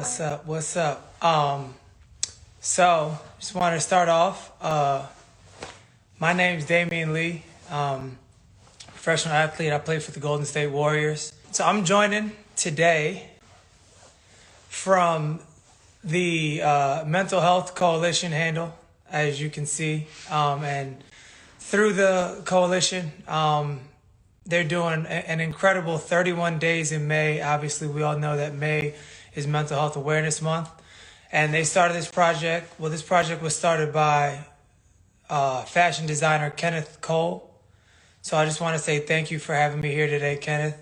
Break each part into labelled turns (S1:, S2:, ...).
S1: What's up? What's up? Just wanted to start off. My name's Damion Lee, professional athlete. I play for the Golden State Warriors. So I'm joining today from the Mental Health Coalition handle, as you can see, and through the coalition, they're doing an incredible 31 days in May. Obviously, we all know that May is Mental Health Awareness Month. And they started this project. Well, this project was started by fashion designer Kenneth Cole. So I just want to say thank you for having me here today, Kenneth.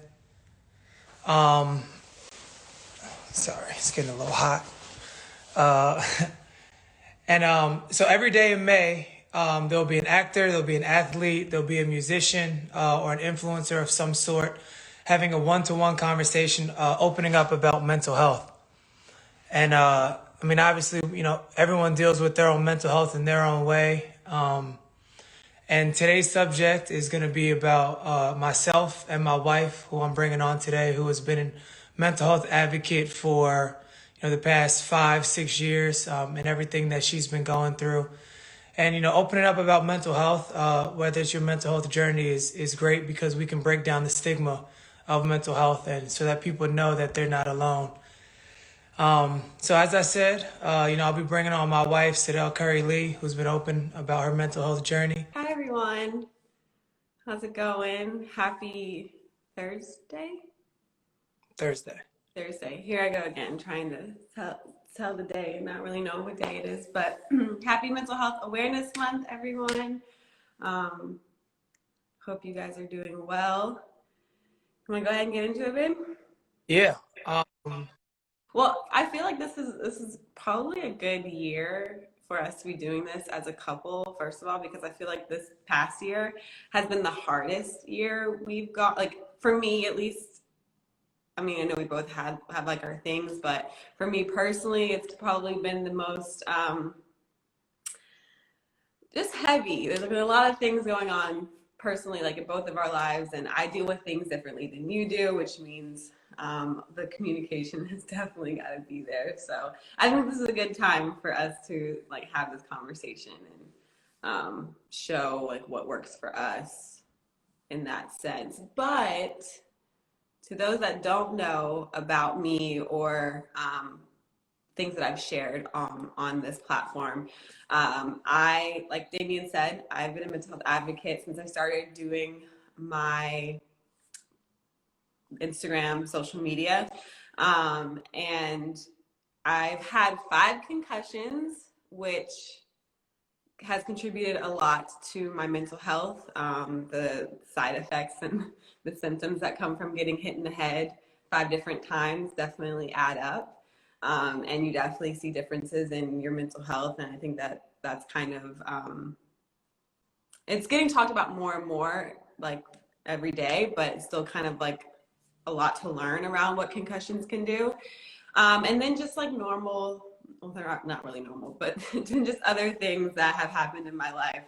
S1: Sorry, it's getting a little hot. So every day in May, there'll be an actor, there'll be an athlete, there'll be a musician or an influencer of some sort having a one-to-one conversation, opening up about mental health. And obviously, everyone deals with their own mental health in their own way. And today's subject is going to be about myself and my wife, who I'm bringing on today, who has been a mental health advocate for the past 5-6 years, and everything that she's been going through. And opening up about mental health, whether it's your mental health journey, is great because we can break down the stigma of mental health, and so that people know that they're not alone. So as I said, I'll be bringing on my wife, Sydel Curry-Lee, who's been open about her mental health journey.
S2: Hi, everyone. How's it going? Happy Thursday?
S1: Thursday.
S2: Here I go again, trying to tell the day, not really know what day it is, but happy Mental Health Awareness Month, everyone. Hope you guys are doing well. You want to go ahead and get into it, babe?
S1: Yeah.
S2: Well, I feel like this is probably a good year for us to be doing this as a couple, first of all, because I feel like this past year has been the hardest year we've got, like, for me at least. I mean, I know we both have like our things, but for me personally, it's probably been the most just heavy. There's been a lot of things going on personally, like in both of our lives, and I deal with things differently than you do, which means the communication has definitely got to be there. So I think this is a good time for us to like have this conversation and show like what works for us in that sense. But to those that don't know about me or things that I've shared on this platform, I, like Damion said, I've been a mental health advocate since I started doing my Instagram, social media. And I've had 5 concussions, which has contributed a lot to my mental health. The side effects and the symptoms that come from getting hit in the head 5 different times definitely add up. And you definitely see differences in your mental health. And I think that that's kind of, it's getting talked about more and more like every day, but it's still kind of like a lot to learn around what concussions can do. And then just like normal, well, they're not really normal, but just other things that have happened in my life,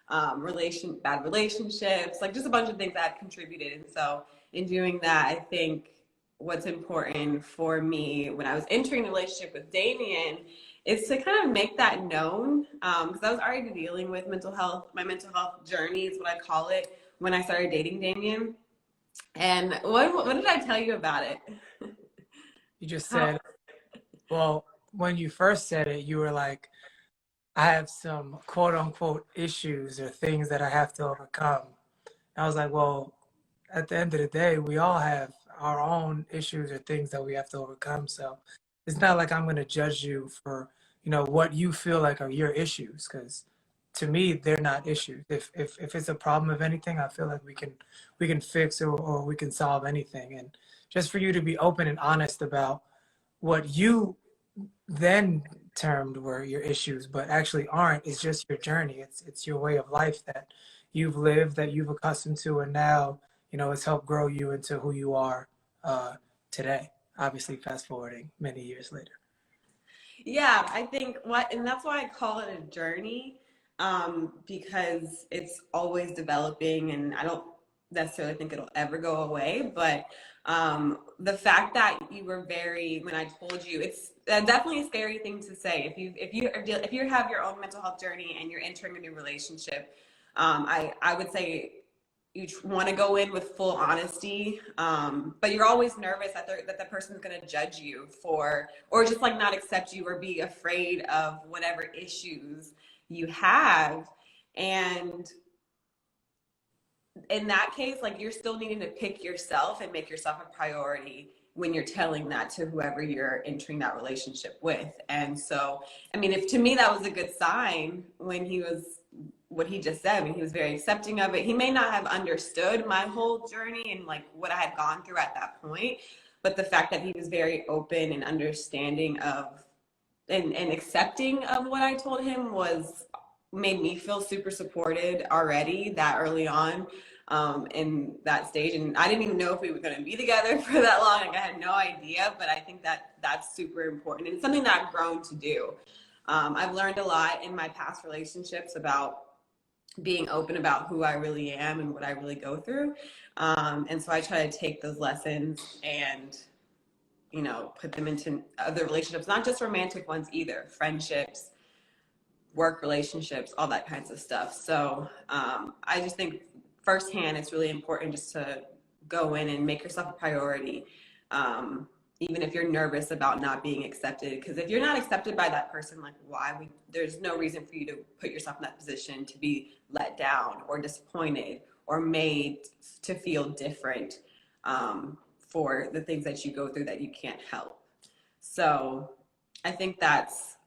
S2: bad relationships, like just a bunch of things that have contributed. And so in doing that, I think what's important for me when I was entering the relationship with Damion is to kind of make that known, because I was already dealing with mental health. My mental health journey is what I call it when I started dating Damion. And what did I tell you about it?
S1: You just said, well, when you first said it, you were like, I have some quote unquote issues or things that I have to overcome. And I was like, well, at the end of the day, we all have our own issues or things that we have to overcome. So it's not like I'm going to judge you for, what you feel like are your issues, because to me, they're not issues. If it's a problem of anything, I feel like we can fix or we can solve anything. And just for you to be open and honest about what you then termed were your issues, but actually aren't, is just your journey. It's your way of life that you've lived, that you've accustomed to, and now, it's helped grow you into who you are today. Obviously, fast forwarding many years later.
S2: Yeah, I think and that's why I call it a journey, because it's always developing, and I don't necessarily think it'll ever go away, but the fact that you were very, when I told you, it's definitely a scary thing to say. If you have your own mental health journey and you're entering a new relationship, I would say you want to go in with full honesty, but you're always nervous that the person's going to judge you for, or just like not accept you, or be afraid of whatever issues you have. And in that case, like, you're still needing to pick yourself and make yourself a priority when you're telling that to whoever you're entering that relationship with. And so, I mean, if to me that was a good sign when he was, what he just said, I mean, he was very accepting of it. He may not have understood my whole journey and like what I had gone through at that point, but the fact that he was very open and understanding of and accepting of what I told him was, made me feel super supported already that early on, in that stage. And I didn't even know if we were going to be together for that long. Like, I had no idea, but I think that that's super important. And it's something that I've grown to do. I've learned a lot in my past relationships about being open about who I really am and what I really go through. And so I try to take those lessons and, you know, put them into other relationships, not just romantic ones either, friendships, work relationships, all that kinds of stuff. So I just think firsthand, it's really important just to go in and make yourself a priority. Even if you're nervous about not being accepted, because if you're not accepted by that person, like, there's no reason for you to put yourself in that position to be let down or disappointed or made to feel different, for the things that you go through that you can't help. So I think that's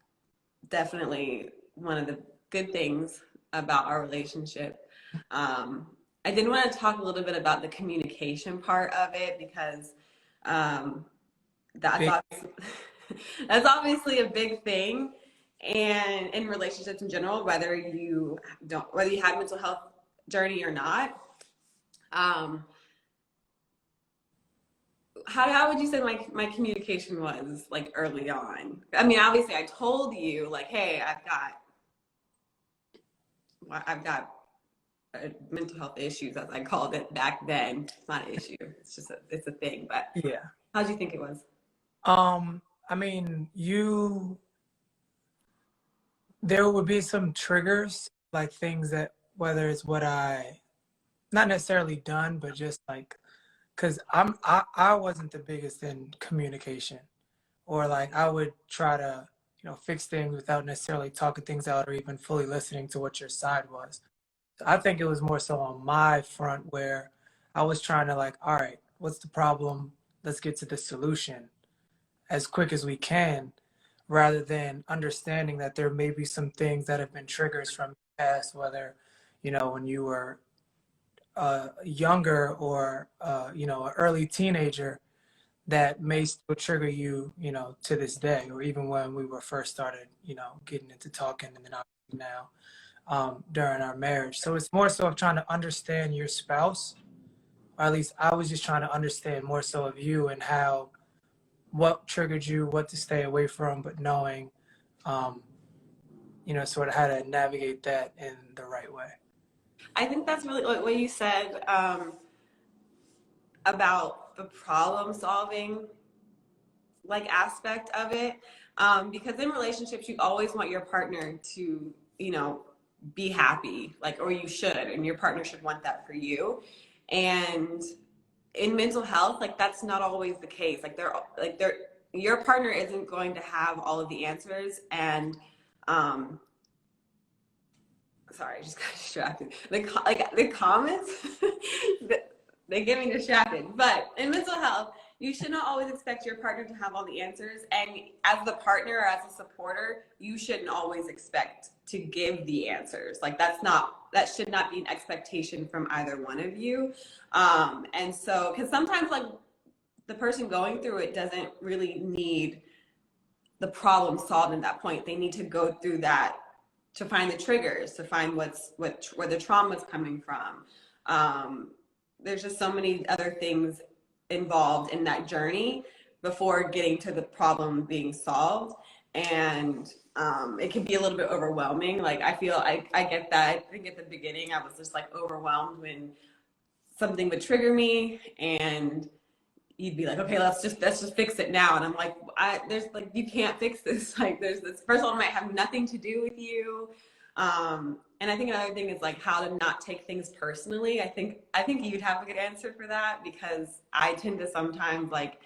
S2: definitely one of the good things about our relationship. I did want to talk a little bit about the communication part of it, because that's obviously, that's obviously a big thing, and in relationships in general, whether you have mental health journey or not. How would you say my communication was, like, early on? I mean, obviously I told you, like, hey, I've got mental health issues, as I called it back then. It's not an issue. It's just it's a thing. But
S1: Yeah.
S2: how do you think it was?
S1: I mean, there would be some triggers, like things that, whether it's what I, not necessarily done, but just like, cause I wasn't the biggest in communication, or like I would try to, fix things without necessarily talking things out or even fully listening to what your side was. So I think it was more so on my front where I was trying to, like, all right, what's the problem? Let's get to the solution as quick as we can, rather than understanding that there may be some things that have been triggers from the past, whether, when you were younger, or, an early teenager, that may still trigger you, to this day, or even when we were first started, getting into talking, and then obviously now, during our marriage. So it's more so of trying to understand your spouse, or at least I was just trying to understand more so of you, and what triggered you, what to stay away from, but knowing, sort of how to navigate that in the right way.
S2: I think that's really what you said, about the problem solving, like, aspect of it, because in relationships you always want your partner to, be happy, like, or you should, and your partner should want that for you. And in mental health, like, that's not always the case. Your partner isn't going to have all of the answers. And sorry, I just got distracted. The comments, they get me distracted. But in mental health, you should not always expect your partner to have all the answers. And as the partner or as a supporter, you shouldn't always expect to give the answers. Like, that should not be an expectation from either one of you. And so, because sometimes, like, the person going through it doesn't really need the problem solved at that point. They need to go through that to find the triggers, to find where the trauma is coming from. There's just so many other things involved in that journey before getting to the problem being solved. And it can be a little bit overwhelming. Like, I feel I get that. I think at the beginning I was just, like, overwhelmed when something would trigger me, and you'd be like, okay, let's just fix it now. And I'm like, there's like, you can't fix this. Like, there's this first one might have nothing to do with you. And I think another thing is like how to not take things personally. I think you'd have a good answer for that, because I tend to sometimes like,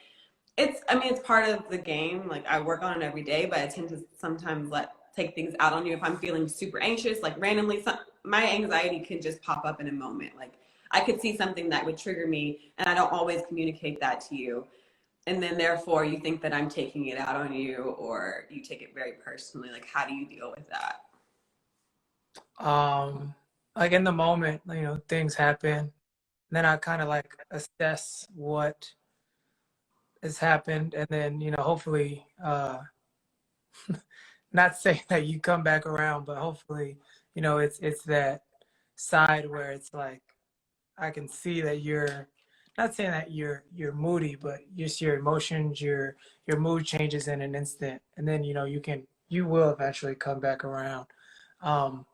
S2: it's part of the game. Like, I work on it every day, but I tend to sometimes take things out on you. If I'm feeling super anxious, like randomly, my anxiety can just pop up in a moment. Like, I could see something that would trigger me, and I don't always communicate that to you. And then therefore you think that I'm taking it out on you, or you take it very personally. Like, how do you deal with that?
S1: Like in the moment, things happen. Then I kind of like assess what has happened, and then hopefully, not saying that you come back around, but hopefully, it's that side where it's like I can see that you're not saying that you're moody, but just your emotions, your mood changes in an instant, and then you will eventually come back around. Um,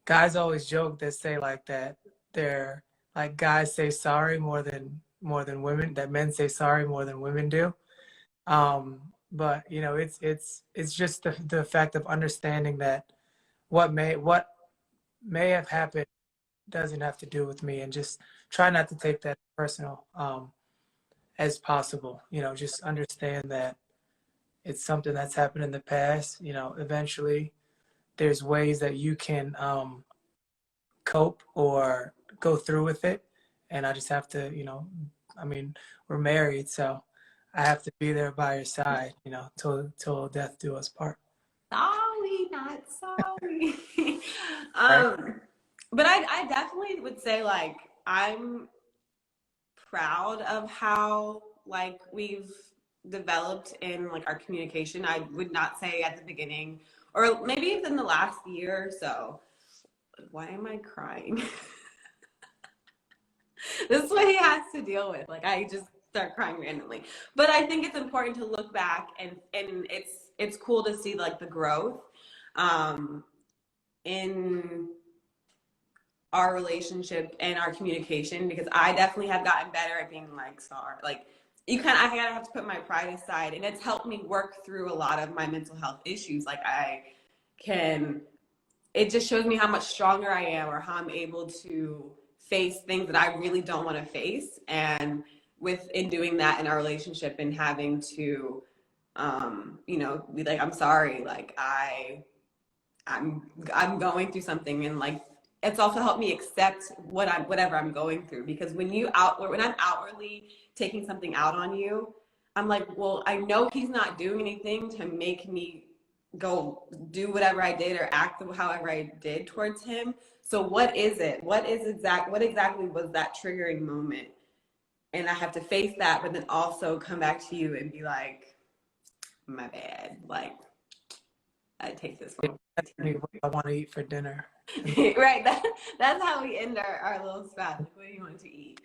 S1: Guys always joke that say like that they're like guys say sorry more than women, that men say sorry more than women do. But it's just the fact of understanding that what may have happened doesn't have to do with me, and just try not to take that personal as possible. Just understand that it's something that's happened in the past. Eventually there's ways that you can cope or go through with it, and I just have to, I mean, we're married, so I have to be there by your side, till death do us part.
S2: Sorry, not sorry.
S1: Right.
S2: But I definitely would say like I'm proud of how like we've developed in like our communication. I would not say at the beginning, or maybe even the last year or so. Why am I crying? This is what he has to deal with. Like, I just start crying randomly. But I think it's important to look back, and it's cool to see like the growth in our relationship and our communication, because I definitely have gotten better at being like sorry. Like, I gotta have to put my pride aside, and it's helped me work through a lot of my mental health issues. Like, can it just shows me how much stronger I am, or how I'm able to face things that I really don't want to face. And in doing that in our relationship, and having to, be like, I'm sorry, like I'm going through something, and like it's also helped me accept whatever I'm going through. Because when I'm outwardly taking something out on you, I'm like, well, I know he's not doing anything to make me go do whatever I did or act however I did towards him. So what is it? What exactly was that triggering moment? And I have to face that, but then also come back to you and be like, my bad. Like, I take this one.
S1: That's me what I want to eat for dinner.
S2: Right. That's how we end our little spat. Like, what do you want to eat?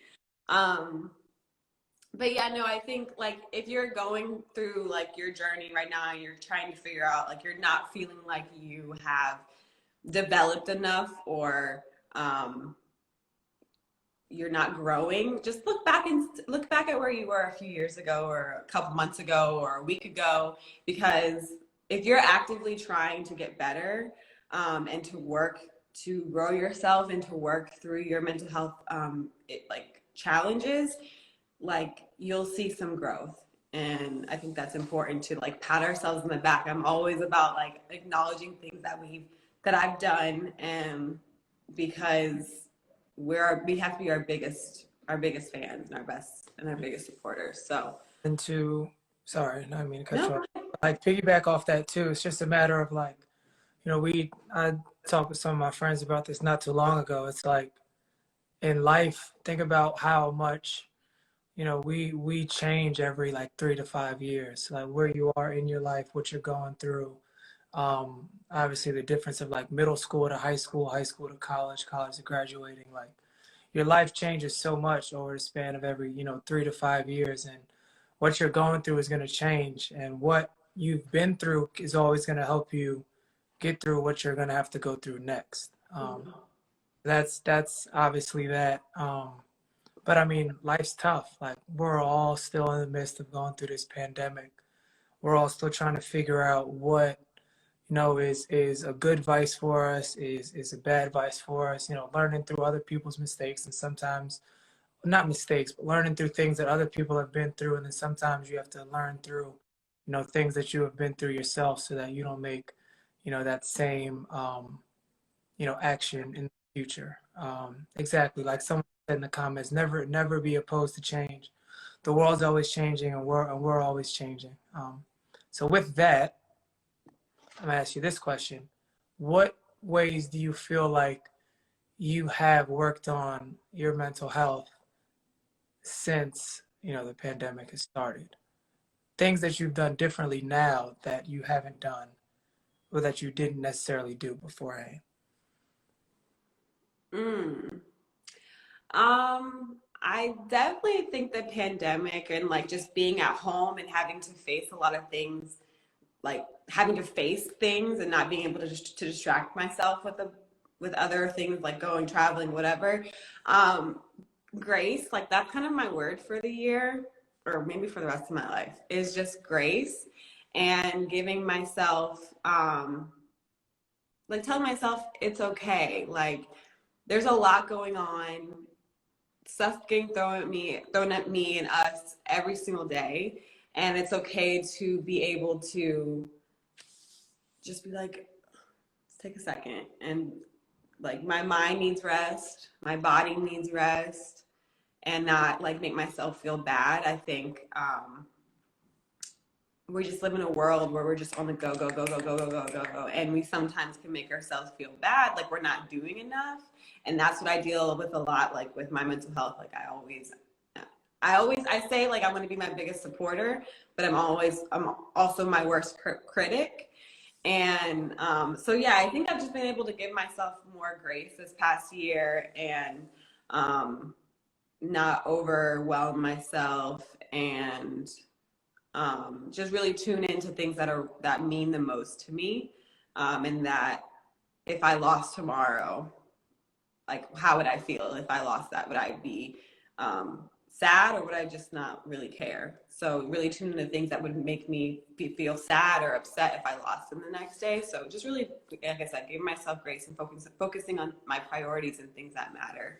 S2: But yeah, no, I think like if you're going through like your journey right now, and you're trying to figure out, like, you're not feeling like you have developed enough, or you're not growing, just look back at where you were a few years ago, or a couple months ago, or a week ago. Because if you're actively trying to get better, and to work to grow yourself, and to work through your mental health challenges, like, you'll see some growth. And I think that's important, to like pat ourselves in the back. I'm always about like acknowledging things that I've done, and because we have to be our biggest fans, and our biggest supporters. So,
S1: And sorry, no, I mean to cut
S2: no.
S1: you off. Like piggyback off that too. It's just a matter of like, I talked with some of my friends about this not too long ago. It's like in life, think about how much we change every like 3 to 5 years, like where you are in your life, what you're going through. Obviously the difference of like middle school to high school to college to graduating, like your life changes so much over the span of every 3 to 5 years, and what you're going through is going to change, and what you've been through is always going to help you get through what you're going to have to go through next. That's obviously that. But I mean, life's tough. Like we're all still in the midst of going through this pandemic. We're all still trying to figure out what, is a good vice for us, is a bad vice for us, learning through other people's mistakes and sometimes not mistakes, but learning through things that other people have been through. And then sometimes you have to learn through, things that you have been through yourself so that you don't make, that same, action in the future. Exactly. Like someone said in the comments, never be opposed to change. The world's always changing and we're always changing. So with that, I'm gonna ask you this question. What ways do you feel like you have worked on your mental health since, the pandemic has started? Things that you've done differently now that you haven't done or that you didn't necessarily do beforehand.
S2: Mm. I definitely think the pandemic and like just being at home and having to face a lot of things, like having to face things and not being able to just to distract myself with other things like going traveling, whatever. Um, Grace, like that's kind of my word for the year, or maybe for the rest of my life, is just grace and giving myself, like telling myself it's okay. Like there's a lot going on, stuff getting thrown at me and us every single day, and it's okay to be able to just be like, let's take a second, and like my mind needs rest, my body needs rest, and not like make myself feel bad. I think we just live in a world where we're just on the go, go, go, go, go, go, go, go, go. And we sometimes can make ourselves feel bad, like we're not doing enough. And that's what I deal with a lot, like with my mental health. Like I say like I'm going to be my biggest supporter, but I'm also my worst critic. And so, yeah, I think I've just been able to give myself more grace this past year and not overwhelm myself and just really tune into things that mean the most to me, and that if I lost tomorrow, like how would I feel if I lost that? Would I be sad, or would I just not really care? So really tune into things that would make me feel sad or upset if I lost them the next day. So just really, like I said, giving myself grace and focusing on my priorities and things that matter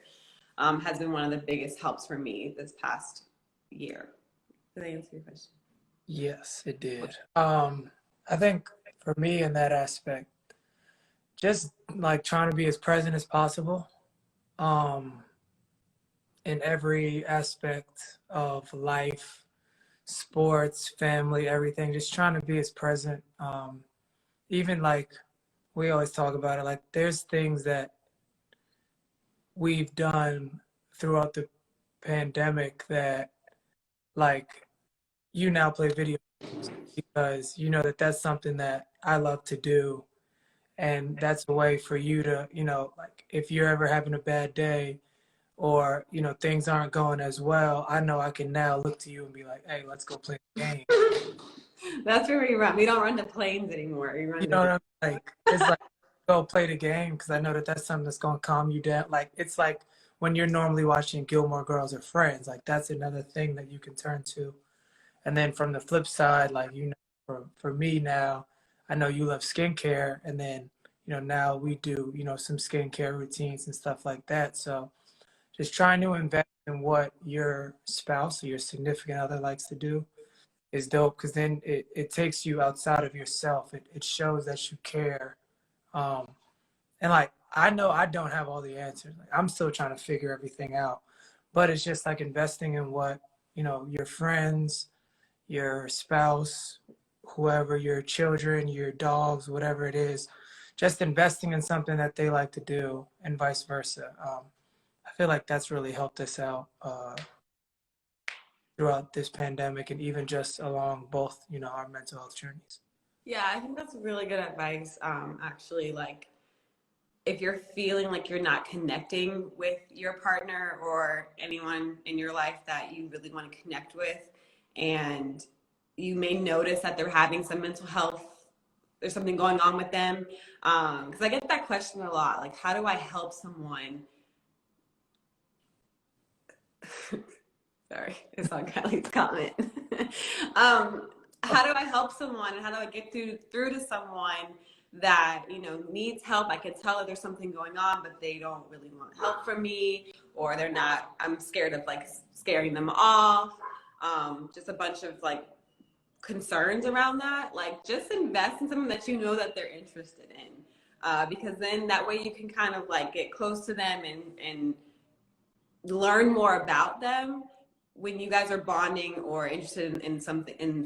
S2: has been one of the biggest helps for me this past year. Did I answer your question?
S1: Yes, it did. I think for me in that aspect, just like trying to be as present as possible, um, in every aspect of life, sports, family, everything, just trying to be as present. Even like we always talk about it, like there's things that we've done throughout the pandemic that like you now play video games because you know that that's something that I love to do. And that's a way for you to, like if you're ever having a bad day or, things aren't going as well, I know I can now look to you and be like, hey, let's go play the game.
S2: That's where we run. We don't run to planes anymore. We
S1: You
S2: run
S1: know
S2: to.
S1: what I mean? Like, it's like, go play the game because I know that that's something that's going to calm you down. Like, it's like when you're normally watching Gilmore Girls or Friends, like that's another thing that you can turn to. And then from the flip side, like, for me now, I know you love skincare. And then, now we do, some skincare routines and stuff like that. So just trying to invest in what your spouse or your significant other likes to do is dope because then it takes you outside of yourself. It shows that you care. Um, and like, I know I don't have all the answers. Like, I'm still trying to figure everything out. But it's just like investing in what, your friends, your spouse, whoever, your children, your dogs, whatever it is, just investing in something that they like to do and vice versa. I feel like that's really helped us out throughout this pandemic and even just along both, our mental health journeys.
S2: Yeah, I think that's really good advice. Actually, like if you're feeling like you're not connecting with your partner or anyone in your life that you really want to connect with, and you may notice that they're having some mental health there's something going on with them. Because I get that question a lot, like, how do I help someone? Sorry, it's on Kylie's comment. How do I help someone, and how do I get through to someone that, you know, needs help? I can tell that there's something going on, but they don't really want help from me, or they're not. I'm scared of like scaring them off. Just a bunch of like concerns around that. Like, just invest in something that you know that they're interested in, because then that way you can kind of like get close to them and learn more about them when you guys are bonding or interested in something, and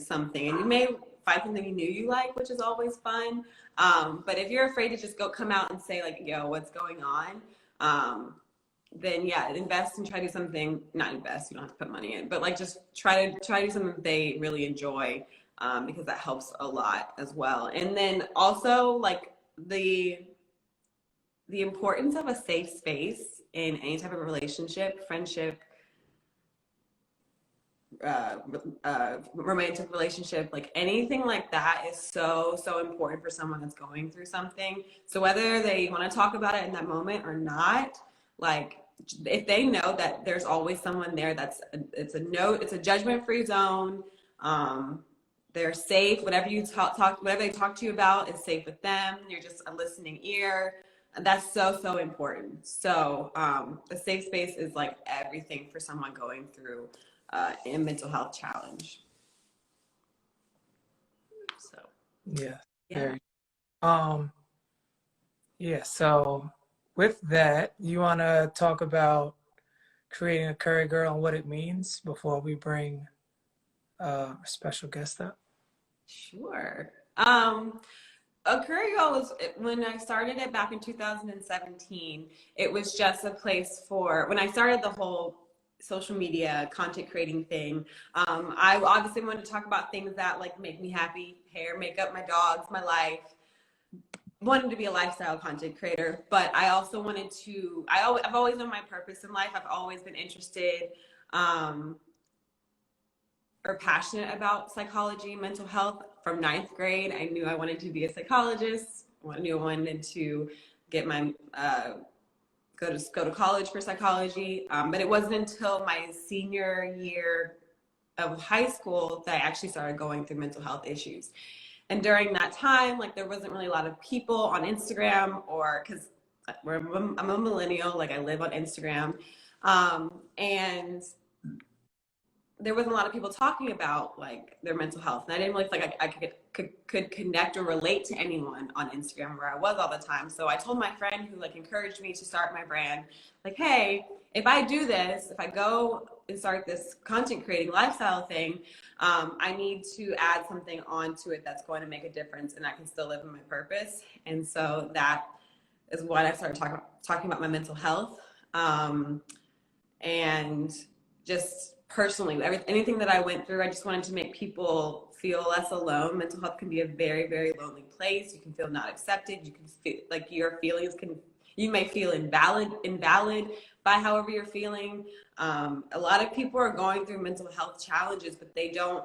S2: you may find something you knew you like, which is always fun. But if you're afraid to just come out and say like, yo, what's going on, then yeah, invest and try to do something. Not invest, you don't have to put money in, but like just try to do something that they really enjoy, because that helps a lot as well. And then also like the importance of a safe space in any type of relationship, friendship, romantic relationship, like anything like that is so important for someone that's going through something. So whether they want to talk about it in that moment or not, like if they know that there's always someone there, it's a judgment-free zone. They're safe. Whatever they talk to you about is safe with them. You're just a listening ear. And that's so important. So a safe space is like everything for someone going through a mental health challenge. So
S1: Yeah. Very. Yeah. So with that, you want to talk about creating a Curry Girl and what it means before we bring a special guest up?
S2: Sure. A Curry Girl was, when I started it back in 2017, it was just a place for, when I started the whole social media content creating thing, I obviously wanted to talk about things that like make me happy: hair, makeup, my dogs, my life. Wanted to be a lifestyle content creator, but I also wanted to, I've always known my purpose in life. I've always been interested, or passionate about psychology, mental health. From ninth grade, I knew I wanted to be a psychologist. I knew I wanted to get my go to college for psychology. But it wasn't until my senior year of high school that I actually started going through mental health issues. And during that time, like there wasn't really a lot of people on Instagram, or because I'm a millennial, like I live on Instagram, and there wasn't a lot of people talking about like their mental health, and I didn't really feel like I could connect or relate to anyone on Instagram where I was all the time. So I told my friend who like encouraged me to start my brand, like, hey, if I do this, if I go and start this content creating lifestyle thing, I need to add something onto it that's going to make a difference, and I can still live in my purpose. And so that is when I started talking about my mental health, and just personally, anything that I went through, I just wanted to make people feel less alone. Mental health can be a very lonely place. You can feel not accepted. You can feel like your feelings you may feel invalid by however you're feeling. A lot of people are going through mental health challenges, but they don't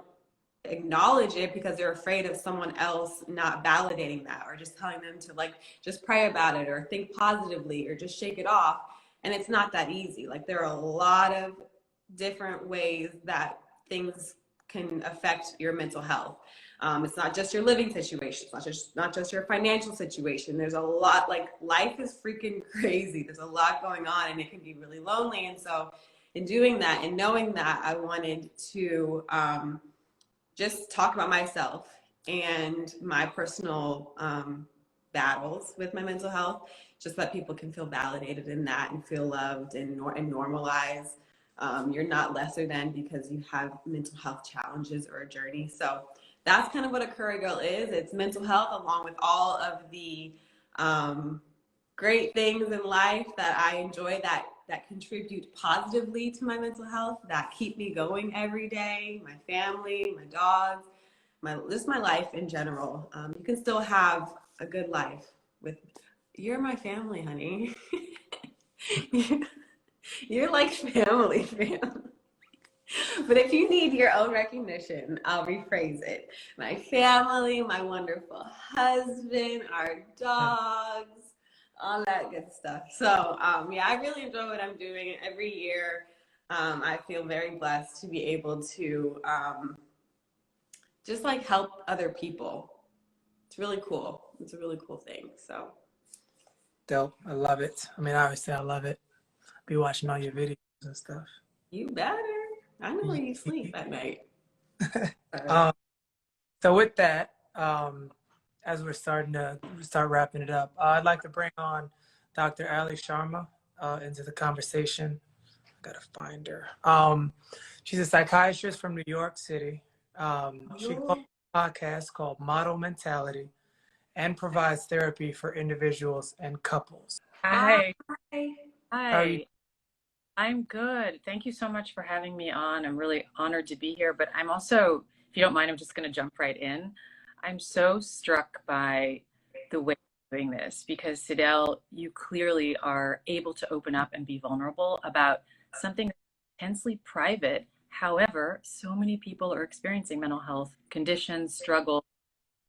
S2: acknowledge it because they're afraid of someone else not validating that, or just telling them to like just pray about it or think positively or just shake it off. And it's not that easy. Like there are a lot of different ways that things can affect your mental health. It's not just your living situation. It's not just your financial situation. There's a lot, like life is freaking crazy. There's a lot going on, and it can be really lonely. And so in doing that and knowing that, I wanted to just talk about myself and my personal battles with my mental health, just so that people can feel validated in that and feel loved and normalize. You're not lesser than because you have mental health challenges or a journey. So that's kind of what a Curry Girl is. It's mental health along with all of the great things in life that I enjoy that contribute positively to my mental health, that keep me going every day. My family, my dogs, just my life in general. You can still have a good life with, you're my family, honey. You're like family, fam. But if you need your own recognition, I'll rephrase it. My family, my wonderful husband, our dogs, all that good stuff. So, yeah, I really enjoy what I'm doing every year. I feel very blessed to be able to just like help other people. It's really cool. It's a really cool thing. So
S1: Dope. I love it. I mean, obviously, I love it. Be watching all your videos and stuff.
S2: you better. I know where you sleep at night.
S1: um, so with that, as we're starting to start wrapping it up, I'd like to bring on Dr. Allie Sharma into the conversation. I gotta find her. She's a psychiatrist from New York City. She hosts a podcast called Model Mentality and provides therapy for individuals and couples.
S3: Hi.
S2: Hi.
S1: How are you?
S3: Hi. I'm good. Thank you so much for having me on. I'm really honored to be here, but I'm also, if you don't mind, I'm just going to jump right in. I'm so struck by the way you're doing this because Sydel, you clearly are able to open up and be vulnerable about something intensely private. However, so many people are experiencing mental health conditions, struggles,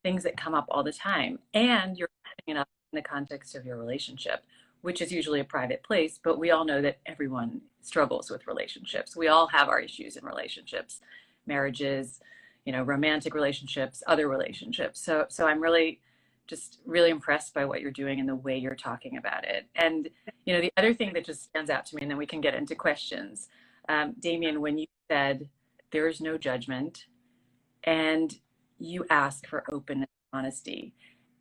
S3: things that come up all the time. And you're bringing it up in the context of your relationship, which is usually a private place, but we all know that everyone struggles with relationships. We all have our issues in relationships, marriages, romantic relationships, other relationships. So I'm really just really impressed by what you're doing and the way you're talking about it. And, the other thing that just stands out to me, and then we can get into questions, Damion, when you said there is no judgment and you ask for openness and honesty.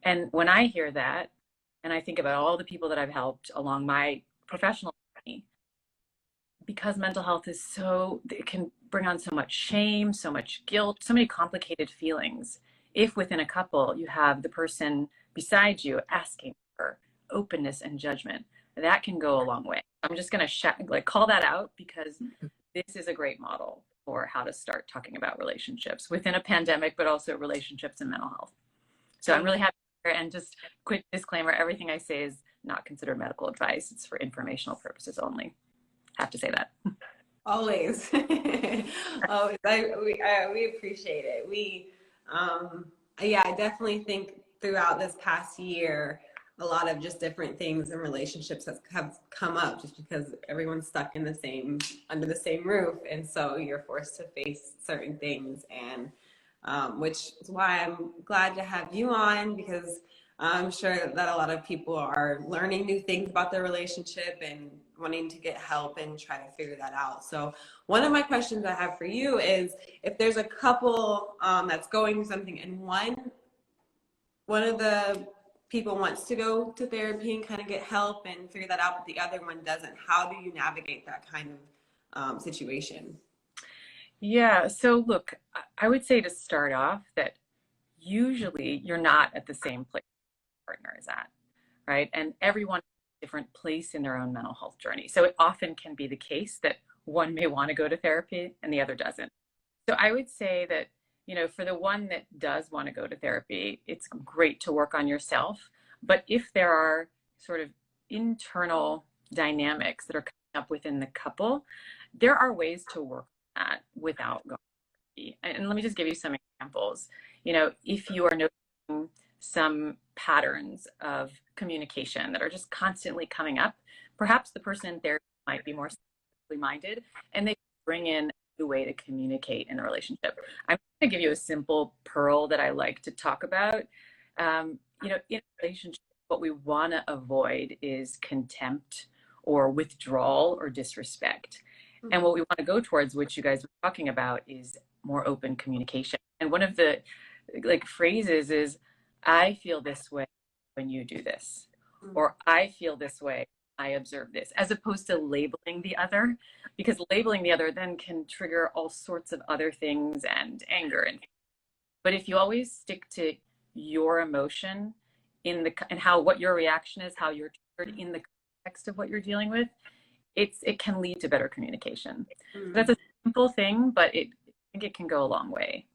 S3: And when I hear that, and I think about all the people that I've helped along my professional journey, because mental health is it can bring on so much shame, so much guilt, so many complicated feelings. If within a couple you have the person beside you asking for openness and judgment, that can go a long way. I'm just going to call that out because this is a great model for how to start talking about relationships within a pandemic, but also relationships and mental health. So I'm really happy. And just quick disclaimer, everything I say is not considered medical advice. It's for informational purposes only. Have to say that.
S2: Always. Always. We appreciate it. Yeah, I definitely think throughout this past year, a lot of just different things in relationships have come up just because everyone's stuck in under the same roof. And so you're forced to face certain things, and which is why I'm glad to have you on, because I'm sure that a lot of people are learning new things about their relationship and wanting to get help and try to figure that out. So one of my questions I have for you is, if there's a couple that's going through something and one of the people wants to go to therapy and kind of get help and figure that out, but the other one doesn't, how do you navigate that kind of situation?
S3: Yeah. So look, I would say to start off that usually you're not at the same place your partner is at, right? And everyone has a different place in their own mental health journey. So it often can be the case that one may want to go to therapy and the other doesn't. So I would say that, for the one that does want to go to therapy, it's great to work on yourself. But if there are sort of internal dynamics that are coming up within the couple, there are ways to work on that without going to therapy. And let me just give you some examples. If you are noticing some patterns of communication that are just constantly coming up, perhaps the person in therapy might be more minded and they bring in a way to communicate in a relationship. I'm going to give you a simple pearl that I like to talk about. In a relationship, what we want to avoid is contempt or withdrawal or disrespect. And what we want to go towards, which you guys were talking about, is more open communication. And one of the phrases is, I feel this way when you do this, or I feel this way, I observe this, as opposed to labeling the other, because labeling the other then can trigger all sorts of other things and anger. But if you always stick to your emotion and what your reaction is, how you're triggered in the context of what you're dealing with, it can lead to better communication. So that's a simple thing, but I think it can go a long way.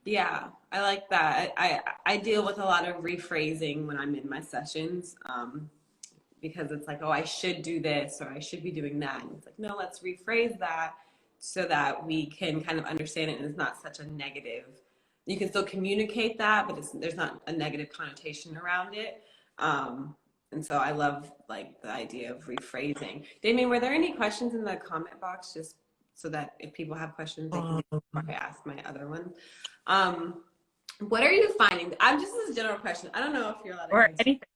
S2: Yeah, I like that. I deal with a lot of rephrasing when I'm in my sessions, because it's like, oh, I should do this or I should be doing that. And it's like, no, let's rephrase that so that we can kind of understand it and it's not such a negative. You can still communicate that, but there's not a negative connotation around it. And so I love like the idea of rephrasing. Damion, were there any questions in the comment box, just so that if people have questions, they can get before I ask my other one? What are you finding? I'm just as a general question. I don't know if you're allowed to
S3: Or
S2: answer.
S3: anything.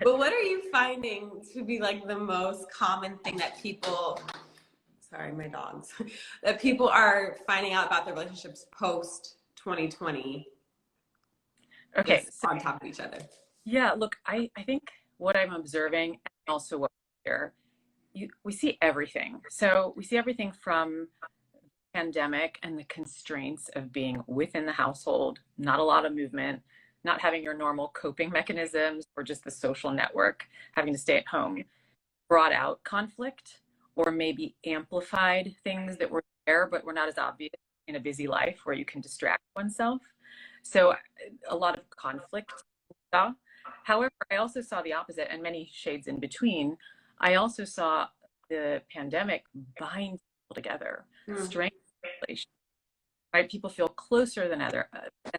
S2: But what are you finding to be like the most common thing that people, sorry, my dogs, that people are finding out about their relationships post 2020?
S3: Okay. So,
S2: on top of each other.
S3: yeah, look, I think what I'm observing and also what we hear, we see everything. So we see everything from pandemic and the constraints of being within the household, not a lot of movement, not having your normal coping mechanisms or just the social network, having to stay at home, brought out conflict or maybe amplified things that were there but were not as obvious in a busy life where you can distract oneself. So a lot of conflict. However, I also saw the opposite and many shades in between. I also saw the pandemic bind people together, strengthen relations, right? People feel closer than ever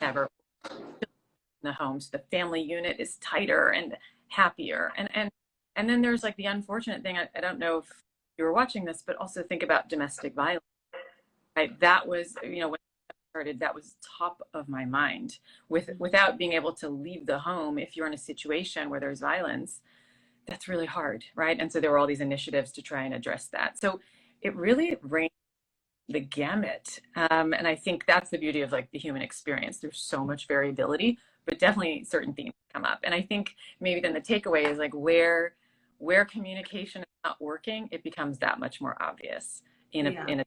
S3: in the home. So the family unit is tighter and happier. And then there's like the unfortunate thing. I don't know if you were watching this, but also think about domestic violence. Right? That was, you know, when I started, that was top of my mind. Without being able to leave the home, if you're in a situation where there's violence, that's really hard, right? And so there were all these initiatives to try and address that. So it really ran the gamut. And I think that's the beauty of like the human experience. There's so much variability, but definitely certain themes come up. And I think maybe then the takeaway is like where communication is not working, it becomes that much more obvious in a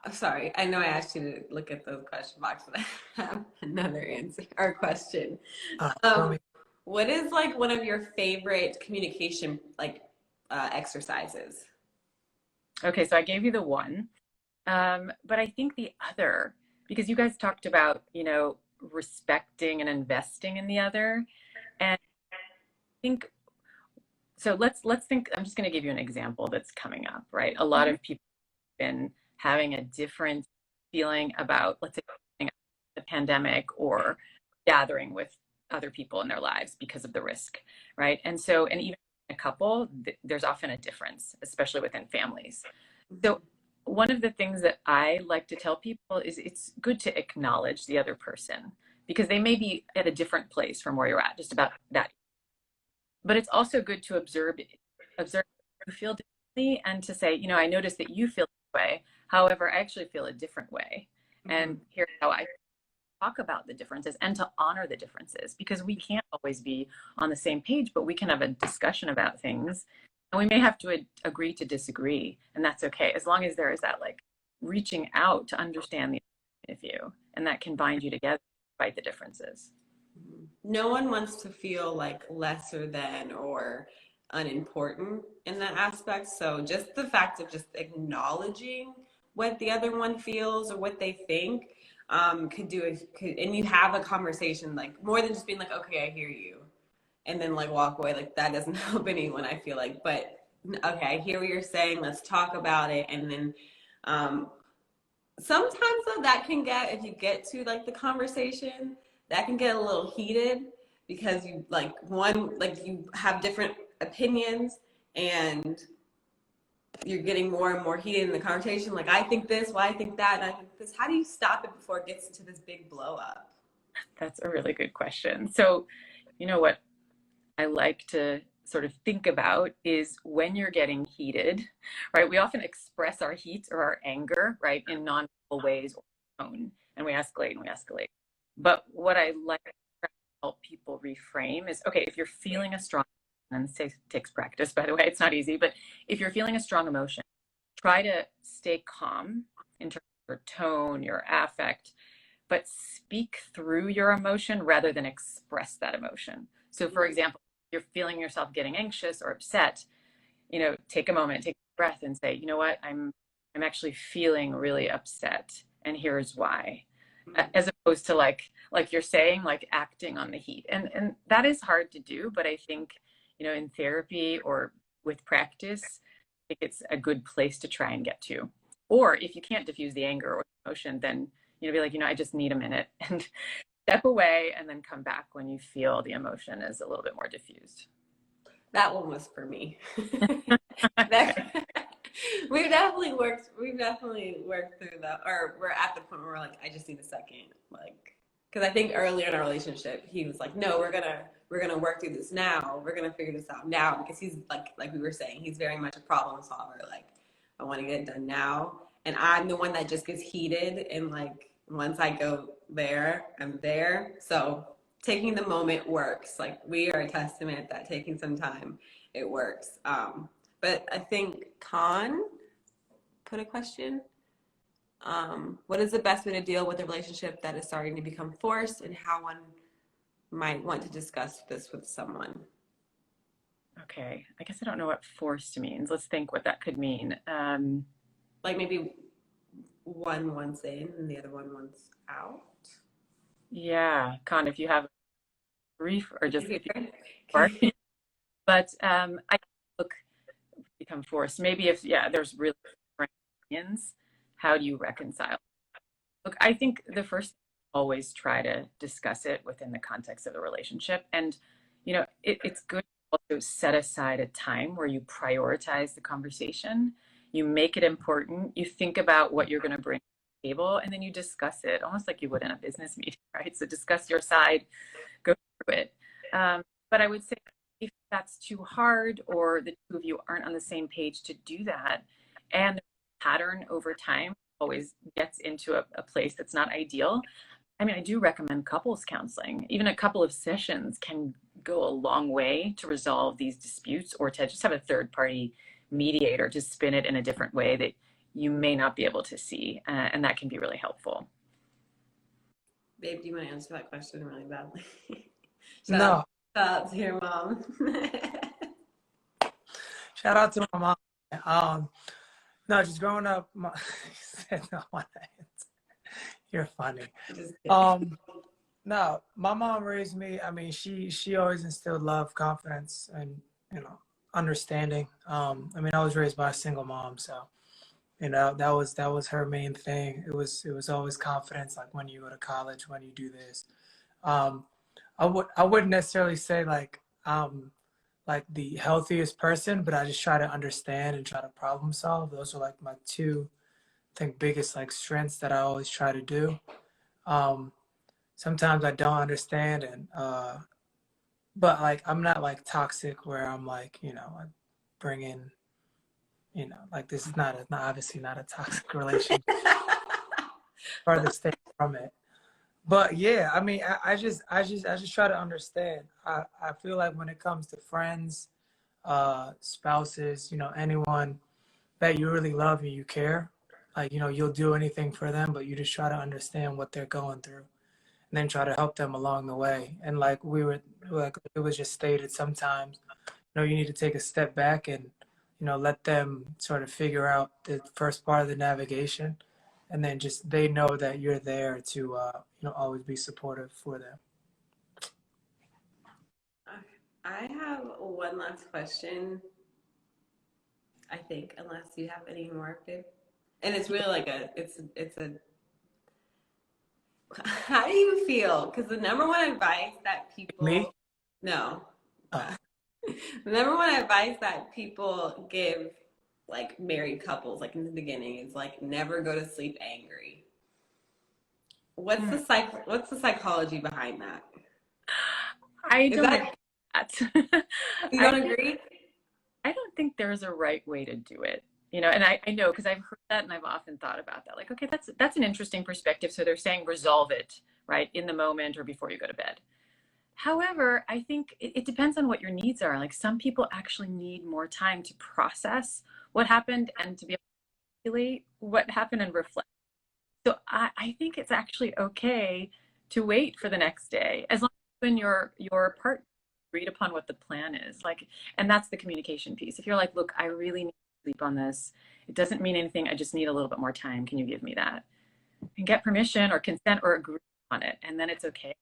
S2: Sorry, I know I asked you to look at those question box, but I have another answer or question. What is like one of your favorite communication like exercises?
S3: Okay, so I gave you the one, but I think the other, because you guys talked about, you know, respecting and investing in the other, and I think so. Let's think. I'm just going to give you an example that's coming up, right? A lot of people have been having a different feeling about, let's say, the pandemic or gathering with other people in their lives because of the risk, right? And so, and even a couple, there's often a difference, especially within families. So one of the things that I like to tell people is it's good to acknowledge the other person because they may be at a different place from where you're at, just about that. But it's also good to observe you feel differently and to say, you know, I notice that you feel this way. However, I actually feel a different way. And here's how I talk about the differences and to honor the differences because we can't always be on the same page, but we can have a discussion about things and we may have to agree to disagree, and that's okay as long as there is that like reaching out to understand the point of view, and that can bind you together despite the differences.
S2: No one wants to feel like lesser than or unimportant in that aspect. So just the fact of just acknowledging what the other one feels or what they think and you have a conversation like more than just being like, okay, I hear you, and then like walk away. Like that doesn't help anyone, I feel like. But okay, I hear what you're saying. Let's talk about it. And then sometimes though that can get, if you get to like the conversation, that can get a little heated because you like you have different opinions and you're getting more and more heated in the conversation. Like, I think this, well, I think that, and I think this. How do you stop it before it gets into this big blow up?
S3: That's a really good question. So, you know what I like to sort of think about is when you're getting heated, right? We often express our heat or our anger, right, in non-verbal ways or tone, and we escalate and we escalate. But what I like to help people reframe is, okay, if you're feeling a strong, and it takes practice, by the way, it's not easy, but if you're feeling a strong emotion, try to stay calm in terms of your tone, your affect, but speak through your emotion rather than express that emotion. So for example, if you're feeling yourself getting anxious or upset, you know, take a moment, take a breath and say, you know what, I'm actually feeling really upset and here's why. As opposed to like you're saying, like acting on the heat. And that is hard to do, but I think, you know, in therapy or with practice, think it's a good place to try and get to. Or if you can't diffuse the anger or emotion, then, be like, I just need a minute and step away and then come back when you feel the emotion is a little bit more diffused.
S2: That one was for me. We've definitely worked through that, or we're at the point where we're like, I just need a second. Like, because I think earlier in our relationship, he was like, no, we're gonna work through this now. We're gonna figure this out now, because he's like we were saying, he's very much a problem solver. Like, I want to get it done now. And I'm the one that just gets heated. And like, once I go there, I'm there. So taking the moment works. Like, we are a testament that taking some time, it works. But I think Khan put a question. What is the best way to deal with a relationship that is starting to become forced, and how one might want to discuss this with someone?
S3: Okay, I guess I don't know what forced means. Let's think what that could mean.
S2: Like maybe one wants in and the other one wants out.
S3: Yeah, Con, if you have a brief or just if you
S2: Okay.
S3: but I look become forced. Maybe if there's really different opinions, how do you reconcile? Look, I think the first always try to discuss it within the context of the relationship, and it's good to also set aside a time where you prioritize the conversation, you make it important, you think about what you're going to bring to the table, and then you discuss it almost like you would in a business meeting, right? So discuss your side, go through it. But I would say if that's too hard, or the two of you aren't on the same page to do that, and the pattern over time always gets into a place that's not ideal, I mean, I do recommend couples counseling. Even a couple of sessions can go a long way to resolve these disputes, or to just have a third party mediator to spin it in a different way that you may not be able to see. And that can be really helpful.
S2: Babe, do you want to answer that question really badly?
S1: No.
S2: Shout out to your mom.
S1: Shout out to my mom. No, just growing up, said no one answer. You're funny. No, my mom raised me. I mean, she always instilled love, confidence, and understanding. I mean, I was raised by a single mom, so that was her main thing. It was always confidence. Like, when you go to college, when you do this, I wouldn't necessarily say like the healthiest person, but I just try to understand and try to problem solve. Those are like my two, I think, biggest like strengths that I always try to do. Sometimes I don't understand, and but like, I'm not like toxic where I'm like, I bring in, like, this is obviously not a toxic relationship. Farthest thing from it. But yeah, I mean, I just try to understand. I feel like when it comes to friends, spouses, anyone that you really love and you care, like, you'll do anything for them, but you just try to understand what they're going through, and then try to help them along the way. And like it was just stated, sometimes, you need to take a step back and, let them sort of figure out the first part of the navigation, and then just they know that you're there to, always be supportive for them.
S2: I have one last question, I think, unless you have any more, babe. And it's really like it's a how do you feel? Because the number one advice that people
S1: Me?
S2: no.
S1: Oh.
S2: The number one advice that people give, like, married couples, like, in the beginning, is like, never go to sleep angry. What's the psychology behind that?
S3: I don't agree with that.
S2: You don't agree?
S3: I don't think there's a right way to do it. And I know, because I've heard that, and I've often thought about that. Like, okay, that's an interesting perspective. So they're saying resolve it, right, in the moment or before you go to bed. However, I think it depends on what your needs are. Like, some people actually need more time to process what happened and to be able to articulate what happened and reflect. So I think it's actually okay to wait for the next day, as long as you and your partner agreed upon what the plan is. Like, and that's the communication piece. If you're like, look, I really need to sleep on this. It doesn't mean anything. I just need a little bit more time. Can you give me that? And get permission or consent or agree on it. And then it's okay.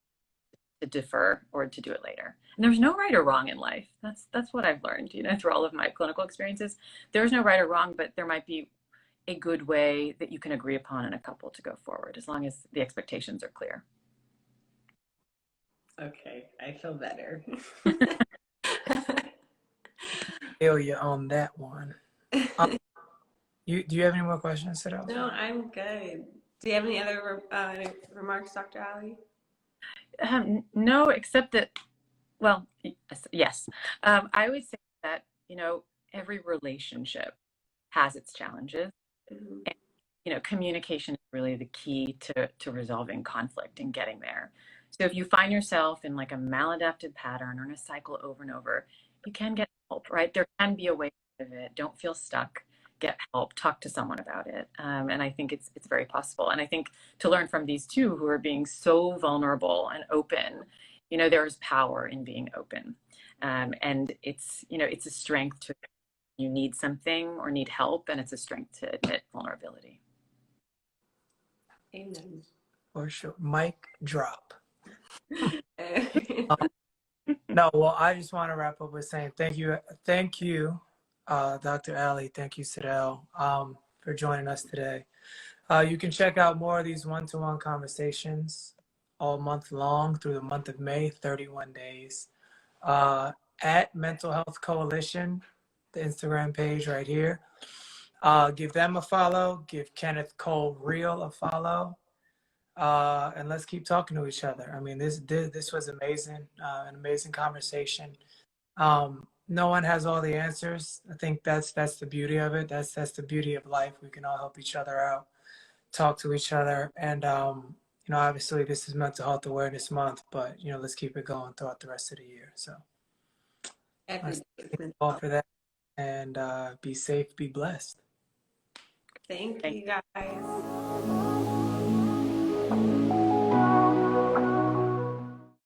S3: to defer or to do it later. And there's no right or wrong in life. That's what I've learned, through all of my clinical experiences. There's no right or wrong, but there might be a good way that you can agree upon in a couple to go forward, as long as the expectations are clear.
S2: Okay, I feel better.
S1: Feel you on that one. Do you have any more questions, Sydel?
S2: No, I'm good. Do you have any other remarks, Dr. Allie?
S3: No, except that, well, yes. I would say that, every relationship has its challenges.
S2: Mm-hmm.
S3: And, communication is really the key to resolving conflict and getting there. So if you find yourself in like a maladaptive pattern or in a cycle over and over, you can get help, right? There can be a way out of it. Don't feel stuck. Get help. Talk to someone about it. And I think it's very possible. And I think to learn from these two who are being so vulnerable and open, there's power in being open. And it's a strength to, you need something or need help, and it's a strength to admit vulnerability.
S2: Amen.
S1: For sure. Mic drop. No, well, I just want to wrap up with saying thank you, Dr. Allie. Thank you, Sydel, for joining us today. You can check out more of these one-to-one conversations all month long through the month of May, 31 days, at Mental Health Coalition, the Instagram page right here. Give them a follow. Give Kenneth Cole Real a follow. And let's keep talking to each other. I mean, this was amazing, an amazing conversation. No one has all the answers. I think that's the beauty of it. That's the beauty of life. We can all help each other out, talk to each other, and obviously this is Mental Health Awareness Month, but let's keep it going throughout the rest of the year. So, thank you all for that, and be safe, be blessed.
S2: Thank you, guys.